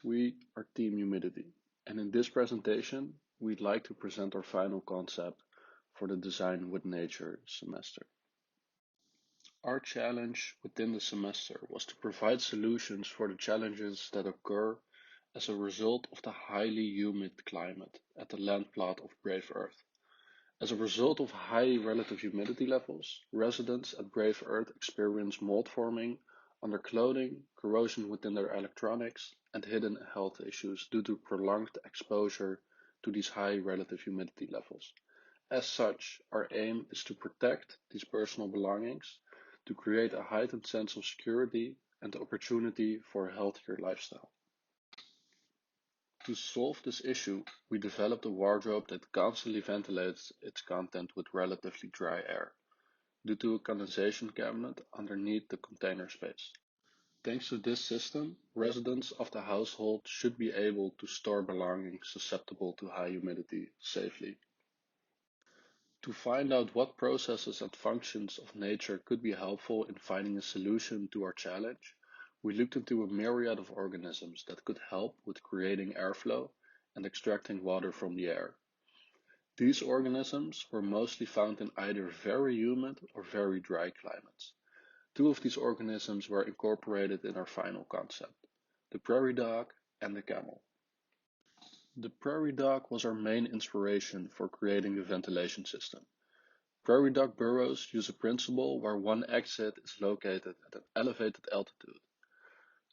We are Team Humidity, and in this presentation, we'd like to present our final concept for the Design with Nature semester. Our challenge within the semester was to provide solutions for the challenges that occur as a result of the highly humid climate at the land plot of Brave Earth. As a result of high relative humidity levels, residents at Brave Earth experience mold forming on their clothing, corrosion within their electronics, and hidden health issues due to prolonged exposure to these high relative humidity levels. As such, our aim is to protect these personal belongings, to create a heightened sense of security and the opportunity for a healthier lifestyle. To solve this issue, we developed a wardrobe that constantly ventilates its content with relatively dry air, due to a condensation cabinet underneath the container space. Thanks to this system, residents of the household should be able to store belongings susceptible to high humidity safely. To find out what processes and functions of nature could be helpful in finding a solution to our challenge, we looked into a myriad of organisms that could help with creating airflow and extracting water from the air. These organisms were mostly found in either very humid or very dry climates. Two of these organisms were incorporated in our final concept, the prairie dog and the camel. The prairie dog was our main inspiration for creating the ventilation system. Prairie dog burrows use a principle where one exit is located at an elevated altitude.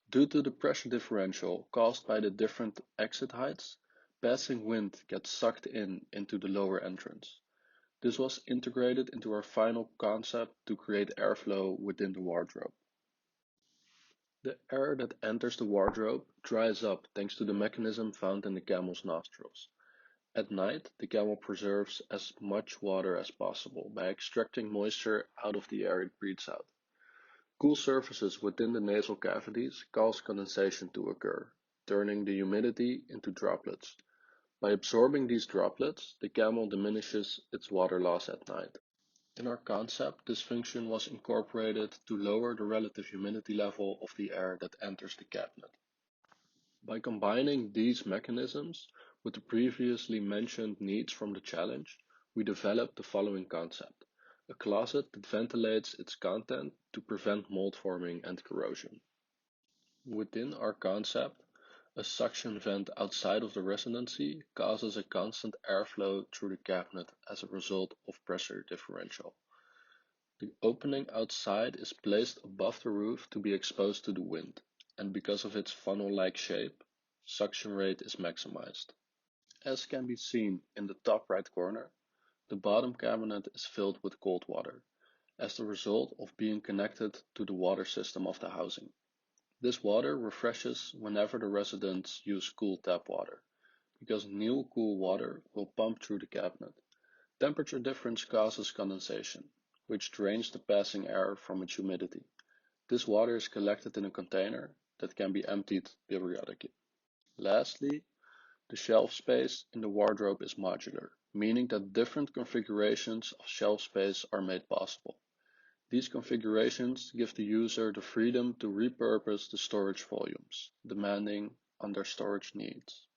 Due to the pressure differential caused by the different exit heights, passing wind gets sucked into the lower entrance. This was integrated into our final concept to create airflow within the wardrobe. The air that enters the wardrobe dries up thanks to the mechanism found in the camel's nostrils. At night, the camel preserves as much water as possible by extracting moisture out of the air it breathes out. Cool surfaces within the nasal cavities cause condensation to occur, turning the humidity into droplets. By absorbing these droplets, the camel diminishes its water loss at night. In our concept, this function was incorporated to lower the relative humidity level of the air that enters the cabinet. By combining these mechanisms with the previously mentioned needs from the challenge, we developed the following concept: a closet that ventilates its content to prevent mold forming and corrosion. Within our concept, a suction vent outside of the residency causes a constant airflow through the cabinet as a result of pressure differential. The opening outside is placed above the roof to be exposed to the wind, and because of its funnel-like shape, suction rate is maximized. As can be seen in the top right corner, the bottom cabinet is filled with cold water, as the result of being connected to the water system of the housing. This water refreshes whenever the residents use cool tap water, because new cool water will pump through the cabinet. Temperature difference causes condensation, which drains the passing air from its humidity. This water is collected in a container that can be emptied periodically. Lastly, the shelf space in the wardrobe is modular, meaning that different configurations of shelf space are made possible. These configurations give the user the freedom to repurpose the storage volumes, depending on their storage needs.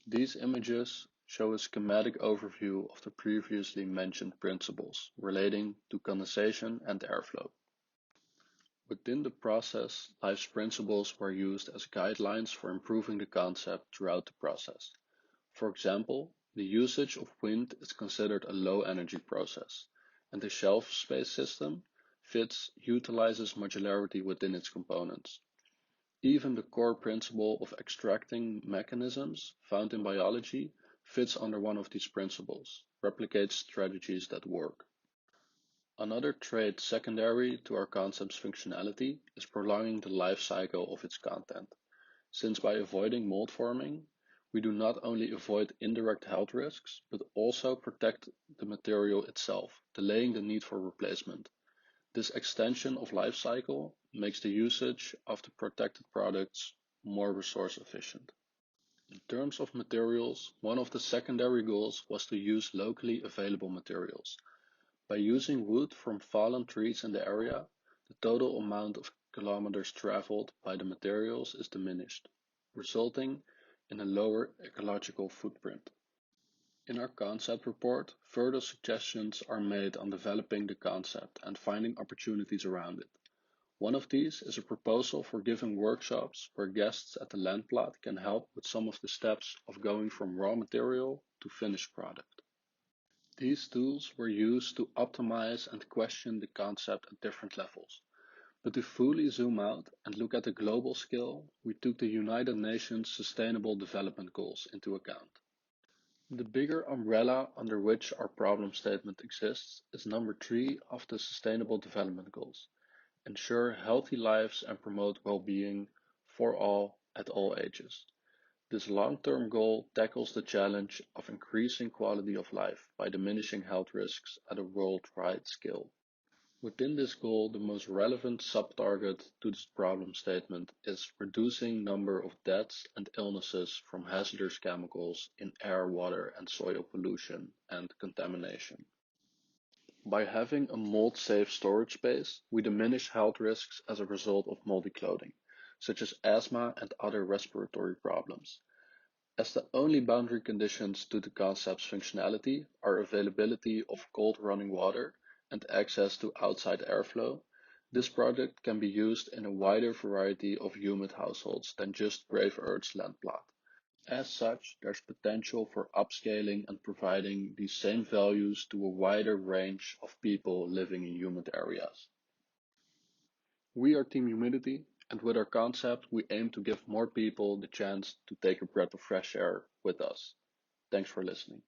These images show a schematic overview of the previously mentioned principles relating to condensation and airflow. Within the process, life's principles were used as guidelines for improving the concept throughout the process. For example, the usage of wind is considered a low-energy process, and the shelf space system utilizes modularity within its components. Even the core principle of extracting mechanisms found in biology fits under one of these principles, replicates strategies that work. Another trait secondary to our concept's functionality is prolonging the life cycle of its content, since by avoiding mold forming, we do not only avoid indirect health risks, but also protect the material itself, delaying the need for replacement. This extension of life cycle makes the usage of the protected products more resource efficient. In terms of materials, one of the secondary goals was to use locally available materials. By using wood from fallen trees in the area, the total amount of kilometers traveled by the materials is diminished. resulting in a lower ecological footprint. In our concept report, further suggestions are made on developing the concept and finding opportunities around it. One of these is a proposal for giving workshops where guests at the land plot can help with some of the steps of going from raw material to finished product. These tools were used to optimize and question the concept at different levels. But to fully zoom out and look at the global scale, we took the United Nations Sustainable Development Goals into account. The bigger umbrella under which our problem statement exists is number 3 of the Sustainable Development Goals: ensure healthy lives and promote well-being for all at all ages. This long-term goal tackles the challenge of increasing quality of life by diminishing health risks at a worldwide scale. Within this goal, the most relevant sub-target to this problem statement is reducing number of deaths and illnesses from hazardous chemicals in air, water, and soil pollution and contamination. By having a mold-safe storage space, we diminish health risks as a result of moldy clothing, such as asthma and other respiratory problems. As the only boundary conditions to the concept's functionality are availability of cold running water and access to outside airflow, this project can be used in a wider variety of humid households than just Brave Earth's land plot. As such, there's potential for upscaling and providing these same values to a wider range of people living in humid areas. We are Team Humidity, and with our concept, we aim to give more people the chance to take a breath of fresh air with us. Thanks for listening.